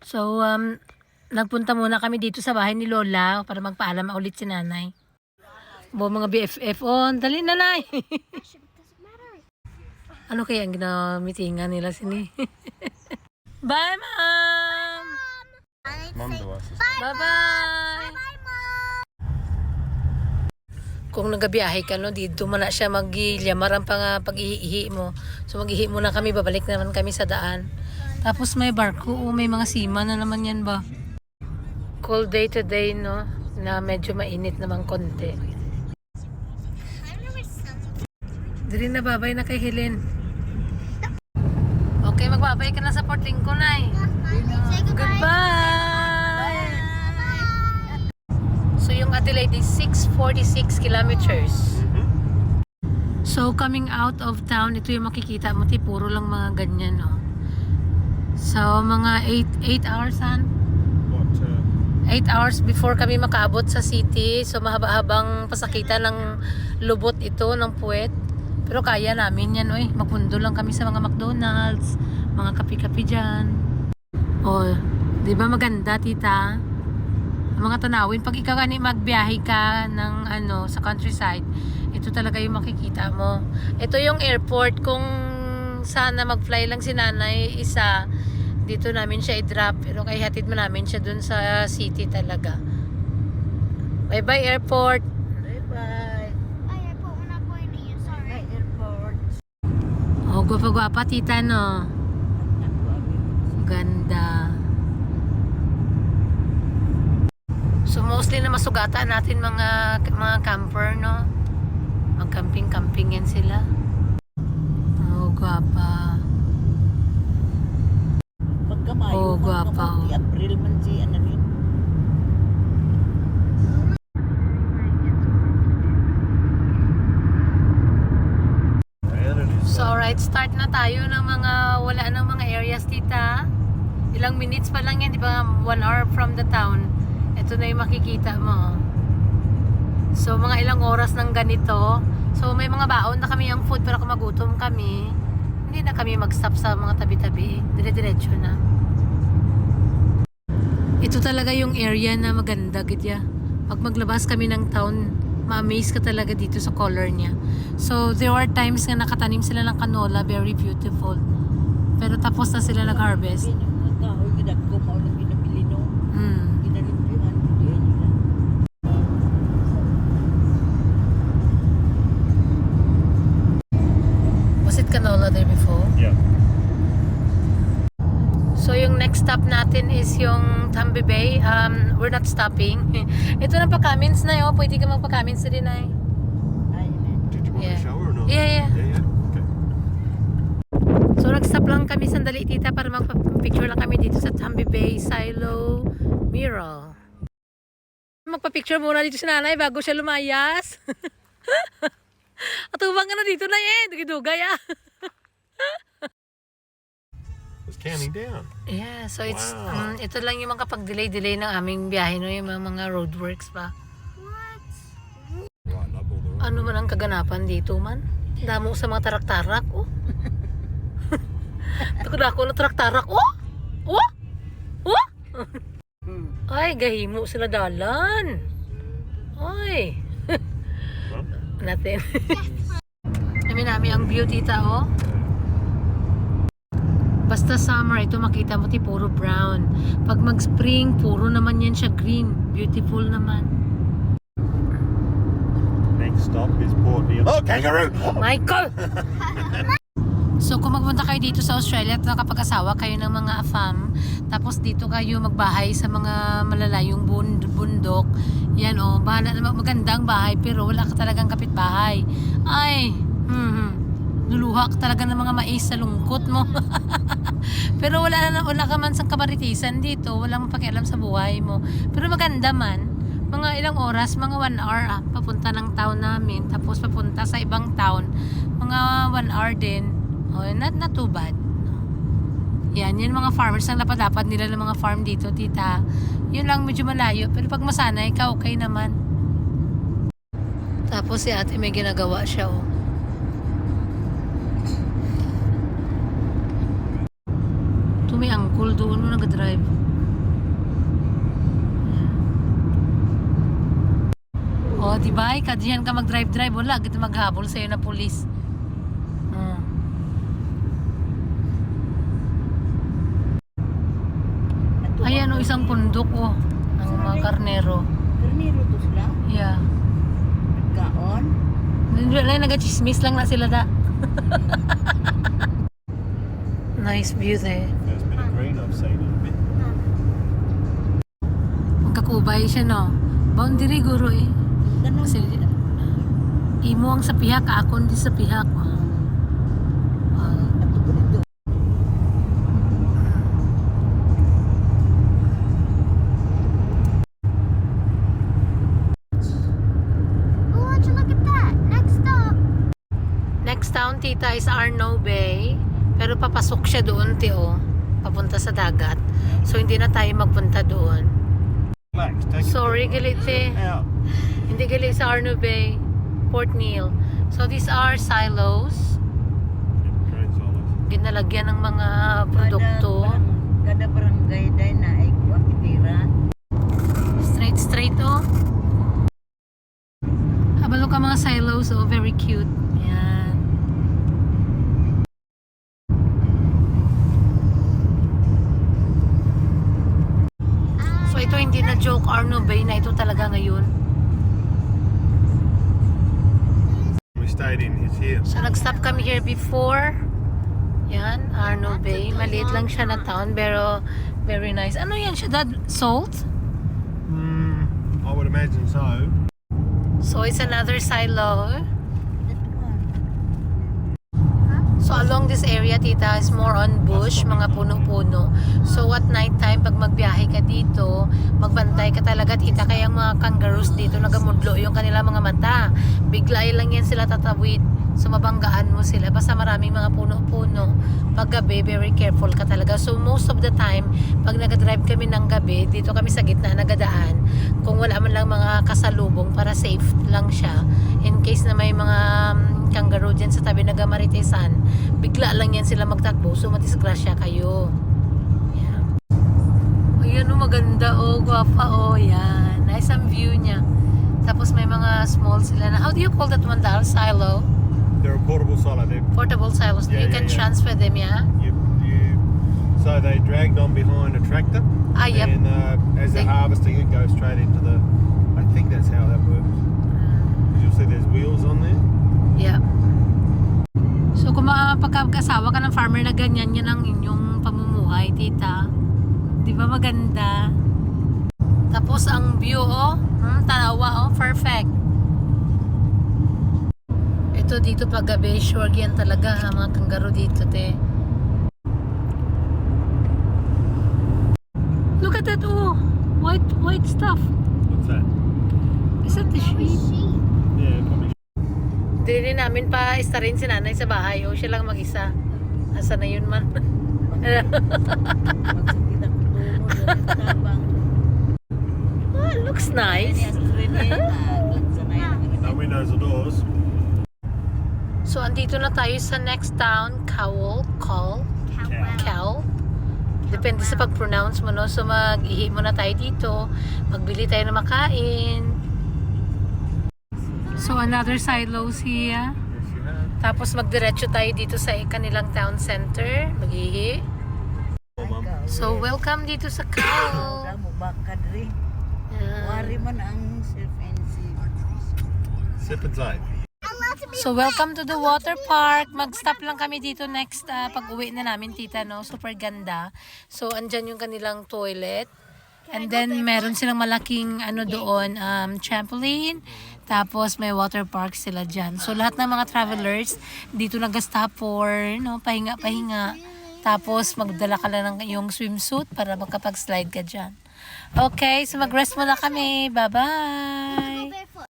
So, nagpunta muna kami dito sa bahay ni Lola para magpaalam ulit si nanay. Mga BFF on. Dali na, Nay. Ano kaya ang ginamitingan nila sini? Bye, Mom! Mom do us. Bye-bye! Kung nagabiyahe ka, no, dito mo na siya mag-ilyamar ang pag-ihi mo. So, mag-ihi muna kami, babalik naman kami sa daan. Tapos may barko, may mga sima na naman yan ba? Cold day today, no? Na medyo mainit naman konti. Dili na, babay na kay Helen. Okay, magbabay ka na sa Port Lincoln, Nay. Goodbye! So, yung Adelaide is 646 kilometers. So, coming out of town, ito yung makikita mo, puro lang mga ganyan, no? So, mga 8 hours, han? 8 hours before kami makaabot sa city. So, mahaba-habang pasakita ng lubot ito, ng puwet. Pero kaya namin yan, oy. Mapundo lang kami sa mga McDonald's, mga kapi-kapi dyan. Oh, di ba maganda, tita? Ang mga tanawin, pag ikaw gani magbiyahe ka ng sa countryside, ito talaga yung makikita mo. Ito yung airport. Kung sana mag-fly lang si nanay, isa, dito namin siya i-drop. Pero kaya hatid mo namin siya dun sa city talaga. Bye-bye, airport! Oh, gwapa-gwapa, tita, no? Ganda. So, mostly na masugatan natin mga camper, no? Mag-camping-camping yan sila. Oh, gwapa. Oh, gwapa. April man si ano rin. So, alright, start na tayo ng wala ng mga areas, tita. Ilang minutes pa lang yan, di ba? 1 hour from the town. Ito na yung makikita mo. So, mga ilang oras ng ganito. So, may mga baon na kami yung food, pero kung magutom kami, hindi na kami mag-stop sa mga tabi-tabi. Dire-diretso na. Ito talaga yung area na maganda, gitya. Pag maglabas kami ng town, ma-amaze ka talaga dito sa color niya. So, there are times nga nakatanim sila ng canola, very beautiful. Pero tapos na sila nag-harvest. Kahoy gidat ko mao lang ginabili no. Ginalimpyuhan diyan nila. Was it canola there before? Yeah. So, yung next stop natin is yung Tambi Bay. We're not stopping. Ito na pa-comments na yun. Pwede ka magpa-comments din ay. Did you want Yeah. to shower or not? Yeah. Yeah. Okay. So, nag-stop lang kami sandali, tita, para magpa-picture lang kami dito sa Tambi Bay Silo Mural. Magpa-picture muna dito si nanay bago siya lumayas. Atubang ka na dito na dugay ah. It's counting down. Yeah, so it's Wow. ito lang yung mga pag-delay ng aming biyahe, no, yung mga roadworks pa. Right up all the road. Ano man ang kaganapan dito man? Damo sa mga tarak-tarak, oh. Takot ako na tarak-tarak, oh. Oh. Oh. Ay, gahimo sila dalan. Ay. Natin. Namin ang view, tita, oh. Basta summer, ito makita mo, puro brown. Pag mag-spring, puro naman yan siya green. Beautiful naman. Next stop is Port Neal. Oh, kangaroo! Michael! So, kung magpunta kayo dito sa Australia at nakapag-asawa kayo ng mga AFAM, tapos dito kayo magbahay sa mga malalayong bundok, yan, oh, bahala na magandang bahay, pero wala ka talagang kapitbahay. Ay, luluha ka talaga ng mga mais sa lungkot mo. Pero wala ka man sa kabaritisan dito, walang pakialam sa buhay mo. Pero maganda man, mga ilang oras, mga 1 hour papunta ng town namin, tapos papunta sa ibang town, mga 1 hour din. Oh, not too bad. Yan mga farmers ang dapat nila ng mga farm dito, tita. Yun lang, medyo malayo, pero pag masanay ka, okay naman. Tapos si ate may ginagawa siya, oh. May angkol doon nung nag-drive. Oh, di ba? Kadyan ka mag-drive-drive, wala gito maghabol sa'yo na pulis. Ayan o, isang pundok o. Ang mga karnero. Karnero to sila? Yeah. Kaon? Wala, nag-chismis lang na sila da. Nice view there. First bit of green I've seen in a bit. Magkakubay siya no. Boundary guro eh. Tanong. Kasi imo ang sa pihak, akon di sa pihak. Ato ko dito. Oh, would you look at that? Next stop. Next town, tita, is Arno Bay. Pero papasok siya doon, tio. Papunta sa dagat. So, hindi na tayo magpunta doon. Relax, take Sorry, it. galit eh. Out. Hindi galit sa Arno Bay, Port Neal. So, these are silos. Green solids. Ginalagyan ng mga produkto. Kada barangay day na ay kuwakitira. Straight, oh. Habalo ka mga silos, oh. Very cute. Yan. So, ito hindi na joke, Arno Bay na ito talaga ngayon. We stayed in his here. So, nag-stop kami here before. Yan, Arno Bay. Maliit lang siya na town, pero very nice. Ano yan siya, Dad? Salt? I would imagine so. So, it's another silo. So, along this area, tita, is more on bush, mga puno-puno. So, at night time, pag magbiyahe ka dito, magbantay ka talaga, tita. Kaya ang mga kangaroos dito, nagamudlo yung kanilang mga mata. Bigla lang yan sila tatawid. So, mabanggaan mo sila. Basta maraming mga puno-puno. Pag gabi, very careful ka talaga. So, most of the time, pag nag-drive kami ng gabi, dito kami sa gitna nagadaan. Kung wala man lang mga kasalubong, para safe lang siya. In case na may mga kangaroo dyan sa tabi nagamaritesan, bigla lang yan sila magtakbo. So, matisgrasya kayo. Yan. Ayan o, maganda o, guwapa o. Yan. Nice ang view niya. Tapos may mga small sila na, how do you call that one, Dal? Silo? They're a portable solid. Portable silos. Yeah, You yeah, can yeah. transfer them, yeah? So they dragged on behind a tractor. Ah, yep. And as they're They- harvesting, it goes straight into the. I think that's how that works. 'Cause you'll see there's wheels on there. Yeah. So, kung pagkakasawa ka ng farmer na ganyan, yan ang inyong pamumuhay, tita. Di ba maganda? Tapos, ang view, oh. Tanawa, oh. Perfect. Ito, dito pag gabi, sure yan talaga, ha, mga kangaroo dito, te. Look at that, oh. White stuff. What's that? Is that the sheep? Yeah, probably. Hindi rin namin pa rin si nanay sa bahay. O, siya lang mag-isa. Asa na yun man. Magsakit ang tungo. Tabang. Oh, it looks nice. No windows or doors. So, andito na tayo sa next town, Cowell. Cal. Depende sa pag-pronounce mo, no? So, mag-ihi muna tayo dito. Magbili tayo ng makain. So, another silos here. Yes, you have. Tapos, magdiretso tayo dito sa kanilang town center. Mag-ihi. Oh, Mum. So, welcome dito sa Cowell. Mo bakad rin. Yan. Wari man ang self-NC. Sip and save. So, welcome to the water park. Mag-stop lang kami dito next pag-uwi na namin, tita, no? Super ganda. So, andyan yung kanilang toilet. And then, meron silang malaking, doon, trampoline. Tapos, may water park sila dyan. So, lahat ng mga travelers, dito nag-stop for, pahinga-pahinga. Tapos, magdala ka lang ng yung swimsuit para makapag-slide ka dyan. Okay, so mag-rest muna kami. Bye-bye!